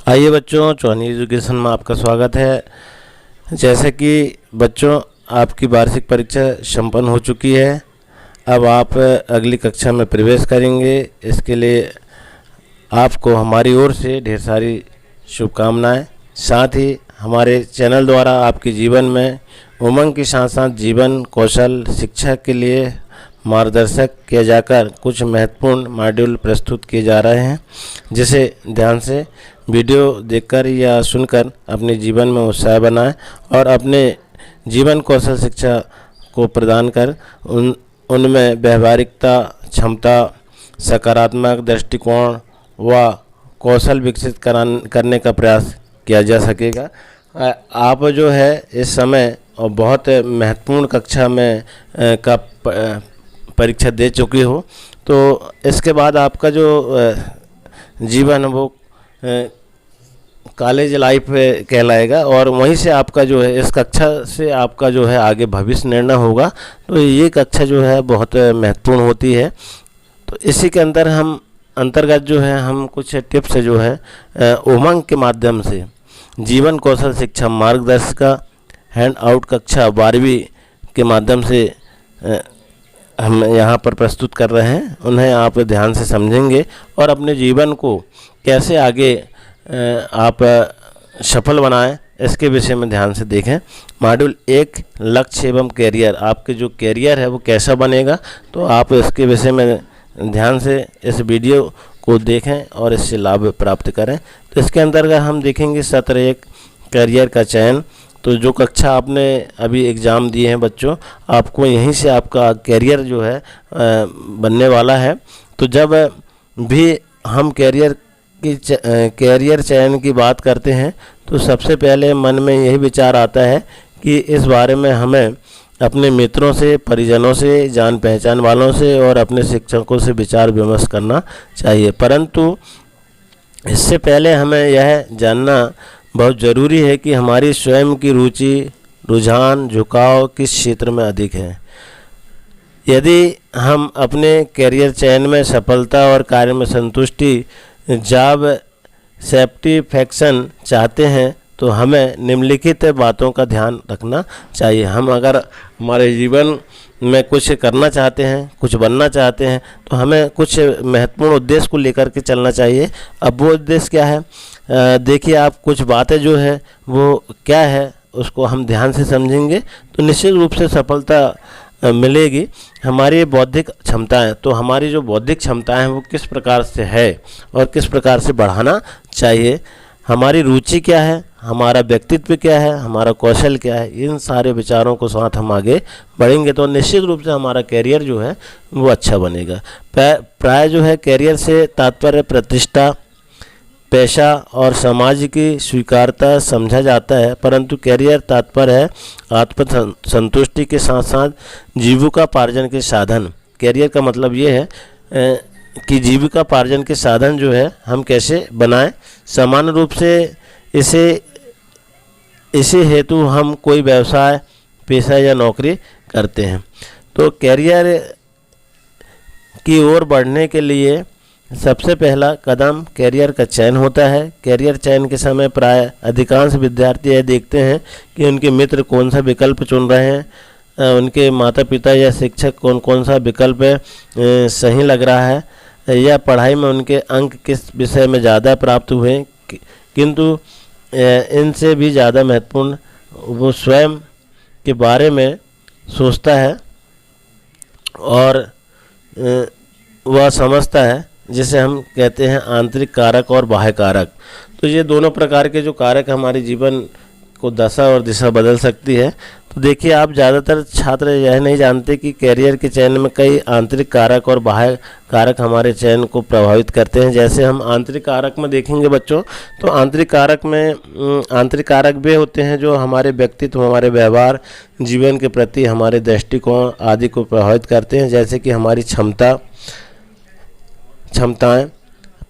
आइए बच्चों, चौहानी एजुकेशन में आपका स्वागत है। जैसे कि बच्चों आपकी वार्षिक परीक्षा संपन्न हो चुकी है। अब आप अगली कक्षा में प्रवेश करेंगे। इसके लिए आपको हमारी ओर से ढेर सारी शुभकामनाएं। साथ ही हमारे चैनल द्वारा आपके जीवन में उमंग के साथ साथ जीवन कौशल शिक्षा के लिए मार्गदर्शक किया जाकर कुछ महत्वपूर्ण मॉड्यूल प्रस्तुत किए जा रहे हैं, जिसे ध्यान से वीडियो देखकर या सुनकर अपने जीवन में उत्साह बनाएं और अपने जीवन कौशल शिक्षा को प्रदान कर उनमें व्यवहारिकता, क्षमता, सकारात्मक दृष्टिकोण व कौशल विकसित करने का प्रयास किया जा सकेगा। आप जो है इस समय बहुत महत्वपूर्ण कक्षा में का परीक्षा दे चुकी हो, तो इसके बाद आपका जो जीवन वो कॉलेज लाइफ कहलाएगा और वहीं से आपका जो है इस कक्षा से आपका जो है आगे भविष्य निर्णय होगा। तो ये कक्षा जो है बहुत महत्वपूर्ण होती है। तो इसी के अंतर्गत जो है हम कुछ टिप्स जो है उमंग के माध्यम से जीवन कौशल शिक्षा मार्गदर्शिका हैंड आउट कक्षा 12वीं के माध्यम से हम यहाँ पर प्रस्तुत कर रहे हैं। उन्हें आप ध्यान से समझेंगे और अपने जीवन को कैसे आगे आप सफल बनाएं, इसके विषय में ध्यान से देखें। मॉड्यूल 1 लक्ष्य एवं कैरियर, आपके जो कैरियर है वो कैसा बनेगा, तो आप इसके विषय में ध्यान से इस वीडियो को देखें और इससे लाभ प्राप्त करें। तो इसके अंतर्गत हम देखेंगे सत्र 1 कैरियर का चयन। तो जो कक्षा आपने अभी एग्ज़ाम दिए हैं बच्चों, आपको यहीं से आपका कैरियर जो है बनने वाला है। तो जब भी हम कैरियर चयन की बात करते हैं तो सबसे पहले मन में यही विचार आता है कि इस बारे में हमें अपने मित्रों से, परिजनों से, जान पहचान वालों से और अपने शिक्षकों से विचार विमर्श करना चाहिए। परंतु इससे पहले हमें यह जानना बहुत ज़रूरी है कि हमारी स्वयं की रुचि, रुझान, झुकाव किस क्षेत्र में अधिक है। यदि हम अपने कैरियर चयन में सफलता और कार्य में संतुष्टि, जॉब सेटिस्फैक्शन चाहते हैं तो हमें निम्नलिखित बातों का ध्यान रखना चाहिए। हम अगर हमारे जीवन में कुछ करना चाहते हैं, कुछ बनना चाहते हैं, तो हमें कुछ महत्वपूर्ण उद्देश्य को लेकर के चलना चाहिए। अब वो उद्देश्य क्या है, देखिए आप कुछ बातें जो है वो क्या है उसको हम ध्यान से समझेंगे तो निश्चित रूप से सफलता मिलेगी। हमारी बौद्धिक क्षमताएं, तो हमारी जो बौद्धिक क्षमताएं हैं वो किस प्रकार से है और किस प्रकार से बढ़ाना चाहिए, हमारी रुचि क्या है, हमारा व्यक्तित्व क्या है, हमारा कौशल क्या है, इन सारे विचारों को साथ हम आगे बढ़ेंगे तो निश्चित रूप से हमारा कैरियर जो है वो अच्छा बनेगा। प्राय जो है कैरियर से तात्पर्य प्रतिष्ठा, पैसा और समाज की स्वीकार्यता समझा जाता है, परंतु कैरियर तात्पर्य है आत्म संतुष्टि के साथ साथ जीविकोपार्जन के साधन। कैरियर का मतलब ये है कि जीविकोपार्जन के साधन जो है हम कैसे बनाएं। सामान्य रूप से इसे हेतु हम कोई व्यवसाय, पेशा या नौकरी करते हैं। तो कैरियर की ओर बढ़ने के लिए सबसे पहला कदम कैरियर का चयन होता है। कैरियर चयन के समय प्राय अधिकांश विद्यार्थी यह देखते हैं कि उनके मित्र कौन सा विकल्प चुन रहे हैं, उनके माता पिता या शिक्षक कौन सा विकल्प सही लग रहा है, या पढ़ाई में उनके अंक किस विषय में ज़्यादा प्राप्त हुए। किंतु इनसे भी ज़्यादा महत्वपूर्ण वो स्वयं के बारे में सोचता है और वह समझता है, जिसे हम कहते हैं आंतरिक कारक और बाह्य कारक। तो ये दोनों प्रकार के जो कारक हमारे जीवन को दशा और दिशा बदल सकती है। तो देखिए आप ज़्यादातर छात्र यह नहीं जानते कि कैरियर के चयन में कई आंतरिक कारक और बाह्य कारक हमारे चयन को प्रभावित करते हैं। जैसे हम आंतरिक कारक में देखेंगे बच्चों, तो आंतरिक कारक वे होते हैं जो हमारे व्यक्तित्व, हमारे व्यवहार, जीवन के प्रति हमारे दृष्टिकोण आदि को प्रभावित करते हैं। जैसे कि हमारी क्षमताएं।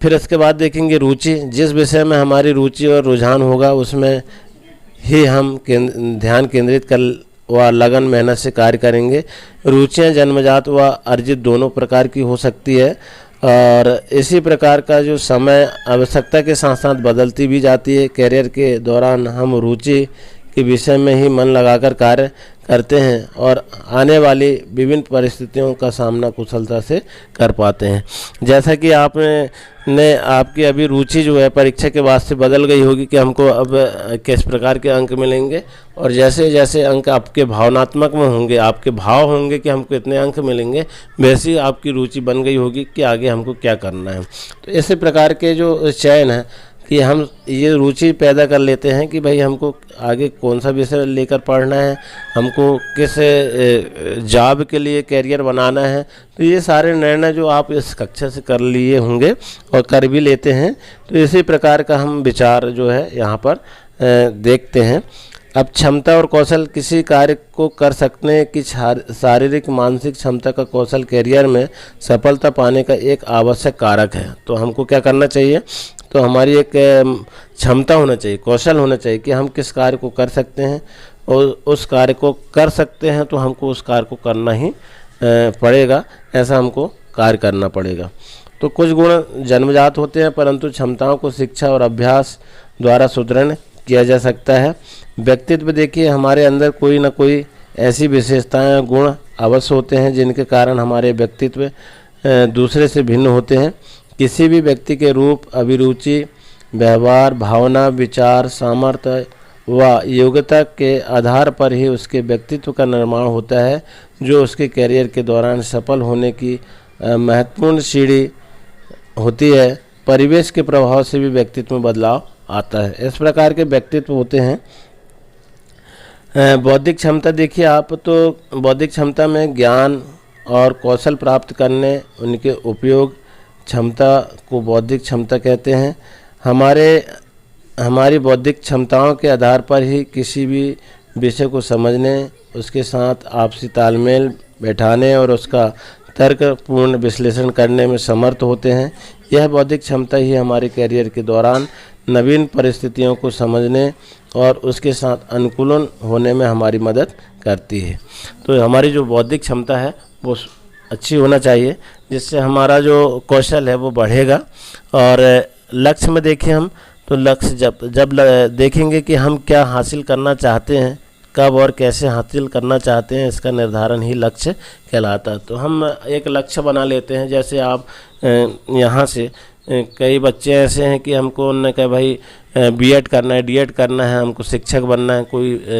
फिर इसके बाद देखेंगे रुचि, जिस विषय में हमारी रुचि और रुझान होगा उसमें ही हम ध्यान केंद्रित कर व लगन मेहनत से कार्य करेंगे। रुचियाँ जन्मजात व अर्जित दोनों प्रकार की हो सकती है। और इसी प्रकार का जो समय आवश्यकता के साथ साथ बदलती भी जाती है। करियर के दौरान हम रुचि के विषय में ही मन लगाकर कार्य करते हैं और आने वाली विभिन्न परिस्थितियों का सामना कुशलता से कर पाते हैं। जैसा कि आपकी अभी रुचि जो है परीक्षा के बाद से बदल गई होगी कि हमको अब किस प्रकार के अंक मिलेंगे, और जैसे जैसे अंक आपके भावनात्मक में होंगे, आपके भाव होंगे कि हमको इतने अंक मिलेंगे, वैसी आपकी रुचि बन गई होगी कि आगे हमको क्या करना है। तो इसी प्रकार के जो चयन है कि हम ये रुचि पैदा कर लेते हैं कि भाई हमको आगे कौन सा विषय लेकर पढ़ना है, हमको किस जॉब के लिए करियर बनाना है। तो ये सारे निर्णय जो आप इस कक्षा से कर लिए होंगे और कर भी लेते हैं। तो इसी प्रकार का हम विचार जो है यहाँ पर देखते हैं। अब क्षमता और कौशल किसी कार्य को कर सकने की शारीरिक मानसिक क्षमता का कौशल करियर में सफलता पाने का एक आवश्यक कारक है। तो हमको क्या करना चाहिए, तो हमारी एक क्षमता होना चाहिए, कौशल होना चाहिए कि हम किस कार्य को कर सकते हैं, और उस कार्य को कर सकते हैं तो हमको उस कार्य को करना ही पड़ेगा, ऐसा हमको कार्य करना पड़ेगा। तो कुछ गुण जन्मजात होते हैं परंतु क्षमताओं को शिक्षा और अभ्यास द्वारा सुदृढ़ किया जा सकता है। व्यक्तित्व देखिए, हमारे अंदर कोई ना कोई ऐसी विशेषताएं गुण अवश्य होते हैं जिनके कारण हमारे व्यक्तित्व दूसरे से भिन्न होते हैं। किसी भी व्यक्ति के रूप, अभिरुचि, व्यवहार, भावना, विचार, सामर्थ्य व योग्यता के आधार पर ही उसके व्यक्तित्व का निर्माण होता है, जो उसके करियर के दौरान सफल होने की महत्वपूर्ण सीढ़ी होती है। परिवेश के प्रभाव से भी व्यक्तित्व में बदलाव आता है। इस प्रकार के व्यक्तित्व होते हैं। बौद्धिक क्षमता देखिए आप, तो बौद्धिक क्षमता में ज्ञान और कौशल प्राप्त करने, उनके उपयोग क्षमता को बौद्धिक क्षमता कहते हैं। हमारी बौद्धिक क्षमताओं के आधार पर ही किसी भी विषय को समझने, उसके साथ आपसी तालमेल बैठाने और उसका तर्कपूर्ण विश्लेषण करने में समर्थ होते हैं। यह बौद्धिक क्षमता ही हमारे करियर के दौरान नवीन परिस्थितियों को समझने और उसके साथ अनुकूलन होने में हमारी मदद करती है। तो हमारी जो बौद्धिक क्षमता है वो अच्छी होना चाहिए, जिससे हमारा जो कौशल है वो बढ़ेगा। और लक्ष्य में देखिए हम, तो लक्ष्य जब देखेंगे कि हम क्या हासिल करना चाहते हैं, कब और कैसे हासिल करना चाहते हैं, इसका निर्धारण ही लक्ष्य कहलाता है। तो हम एक लक्ष्य बना लेते हैं, जैसे आप यहाँ से कई बच्चे ऐसे हैं कि हमको उन्होंने कहा भाई बीएड करना है, डीएड करना है, हमको शिक्षक बनना है।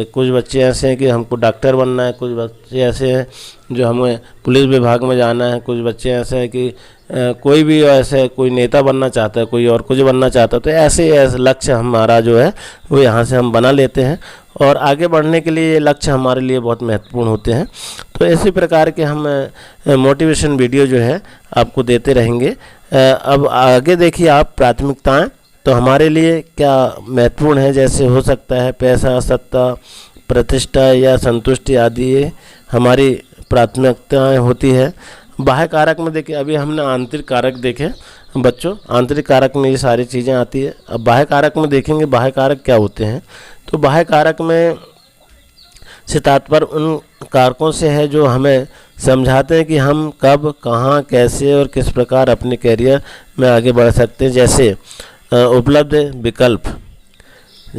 कुछ बच्चे ऐसे हैं कि हमको डॉक्टर बनना है, कुछ बच्चे ऐसे हैं जो हमें पुलिस विभाग में जाना है, कुछ बच्चे ऐसे हैं कि कोई भी ऐसे कोई नेता बनना चाहता है, कोई और कुछ बनना चाहता है। तो ऐसे लक्ष्य हमारा जो है वो यहाँ से हम बना लेते हैं और आगे बढ़ने के लिए ये लक्ष्य हमारे लिए बहुत महत्वपूर्ण होते हैं। तो इसी प्रकार के हम मोटिवेशन वीडियो जो है आपको देते रहेंगे। अब आगे देखिए आप प्राथमिकताएं, तो हमारे लिए क्या महत्वपूर्ण है, जैसे हो सकता है पैसा, सत्ता, प्रतिष्ठा या संतुष्टि आदि, ये हमारी प्राथमिकताएं होती है। बाह्य कारक में देखिए, अभी हमने आंतरिक कारक देखे बच्चों, आंतरिक कारक में ये सारी चीज़ें आती है। अब बाह्य कारक में देखेंगे बाह्य कारक क्या होते हैं। तो बाह्य कारक में से तात्पर्य उन कारकों से है जो हमें समझाते हैं कि हम कब, कहाँ, कैसे और किस प्रकार अपने करियर में आगे बढ़ सकते हैं। जैसे उपलब्ध विकल्प,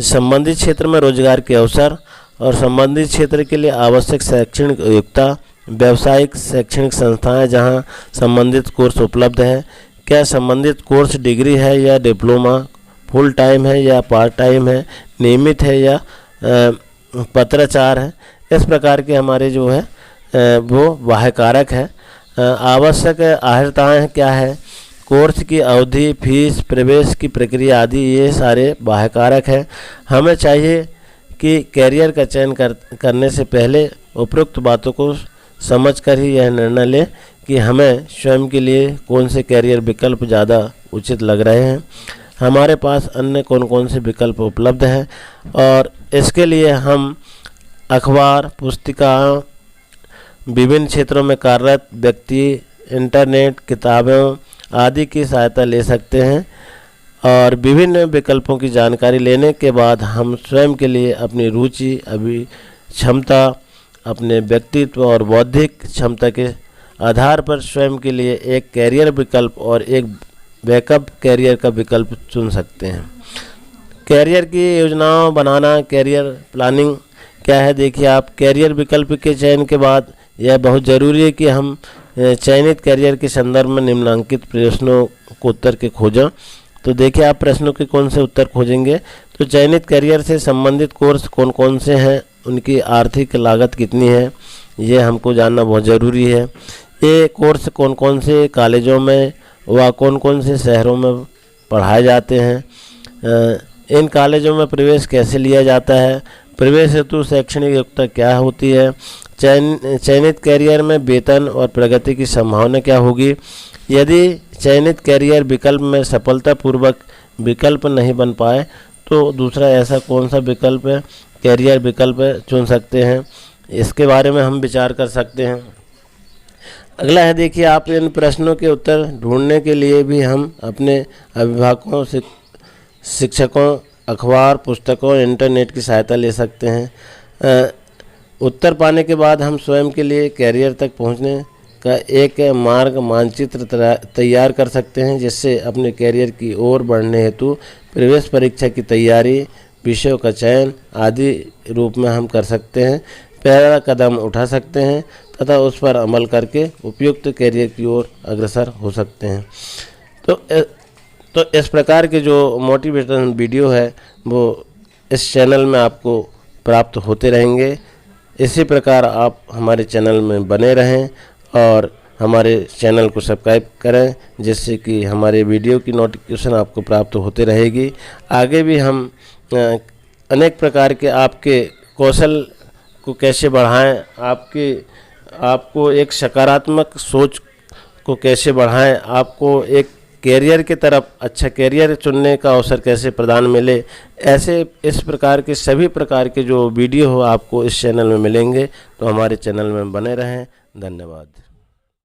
संबंधित क्षेत्र में रोजगार के अवसर और संबंधित क्षेत्र के लिए आवश्यक शैक्षणिक योग्यता, व्यावसायिक शैक्षणिक संस्थाएं जहां संबंधित कोर्स उपलब्ध है, क्या संबंधित कोर्स डिग्री है या डिप्लोमा, फुल टाइम है या पार्ट टाइम है, नियमित है या पत्राचार है। इस प्रकार के हमारे जो है वो बाह्य कारक है। आवश्यक अर्हताएँ क्या है, कोर्स की अवधि, फीस, प्रवेश की प्रक्रिया आदि, ये सारे बाह्य कारक हैं। हमें चाहिए कि कैरियर का चयन करने से पहले उपरोक्त बातों को समझकर ही यह निर्णय लें कि हमें स्वयं के लिए कौन से कैरियर विकल्प ज़्यादा उचित लग रहे हैं, हमारे पास अन्य कौन कौन से विकल्प उपलब्ध हैं, और इसके लिए हम अखबार, पुस्तिकाओं, विभिन्न क्षेत्रों में कार्यरत व्यक्ति, इंटरनेट, किताबों आदि की सहायता ले सकते हैं। और विभिन्न विकल्पों की जानकारी लेने के बाद हम स्वयं के लिए अपनी रुचि, क्षमता, अपने व्यक्तित्व और बौद्धिक क्षमता के आधार पर स्वयं के लिए एक कैरियर विकल्प और एक बैकअप कैरियर का विकल्प चुन सकते हैं। कैरियर की योजनाओं बनाना, कैरियर प्लानिंग क्या है? देखिए, आप कैरियर विकल्प के चयन के बाद यह बहुत ज़रूरी है कि हम चयनित कैरियर के संदर्भ में निम्नलिखित प्रश्नों को उत्तर के खोजें। तो देखिए, आप प्रश्नों के कौन से उत्तर खोजेंगे? तो चयनित कैरियर से संबंधित कोर्स कौन कौन से हैं, उनकी आर्थिक लागत कितनी है, ये हमको जानना बहुत ज़रूरी है। ये कोर्स कौन कौन से कॉलेजों में व कौन कौन से शहरों में पढ़ाए जाते हैं, इन कॉलेजों में प्रवेश कैसे लिया जाता है, प्रवेश हेतु शैक्षणिक योग्यता क्या होती है, चयनित कैरियर में वेतन और प्रगति की संभावना क्या होगी, यदि चयनित कैरियर विकल्प में सफलतापूर्वक विकल्प नहीं बन पाए तो दूसरा ऐसा कौन सा विकल्प है, कैरियर विकल्प चुन सकते हैं, इसके बारे में हम विचार कर सकते हैं। अगला है, देखिए, आप इन प्रश्नों के उत्तर ढूंढने के लिए भी हम अपने अभिभावकों से, शिक्षकों, अखबार, पुस्तकों, इंटरनेट की सहायता ले सकते हैं। उत्तर पाने के बाद हम स्वयं के लिए कैरियर तक पहुंचने का एक मार्ग मानचित्र तैयार कर सकते हैं, जिससे अपने कैरियर की ओर बढ़ने हेतु प्रवेश परीक्षा की तैयारी, विषयों का चयन आदि रूप में हम कर सकते हैं, पहला कदम उठा सकते हैं तथा उस पर अमल करके उपयुक्त कैरियर की ओर अग्रसर हो सकते हैं। तो इस प्रकार के जो मोटिवेशन वीडियो है वो इस चैनल में आपको प्राप्त होते रहेंगे। इसी प्रकार आप हमारे चैनल में बने रहें और हमारे चैनल को सब्सक्राइब करें, जिससे कि हमारे वीडियो की नोटिफिकेशन आपको प्राप्त होते रहेगी। आगे भी हम अनेक प्रकार के आपके कौशल को कैसे बढ़ाएं, आपको एक सकारात्मक सोच को कैसे बढ़ाएं, आपको एक कैरियर की तरफ अच्छा कैरियर चुनने का अवसर कैसे प्रदान मिले, ऐसे इस प्रकार के सभी प्रकार के जो वीडियो हो आपको इस चैनल में मिलेंगे। तो हमारे चैनल में बने रहें। धन्यवाद।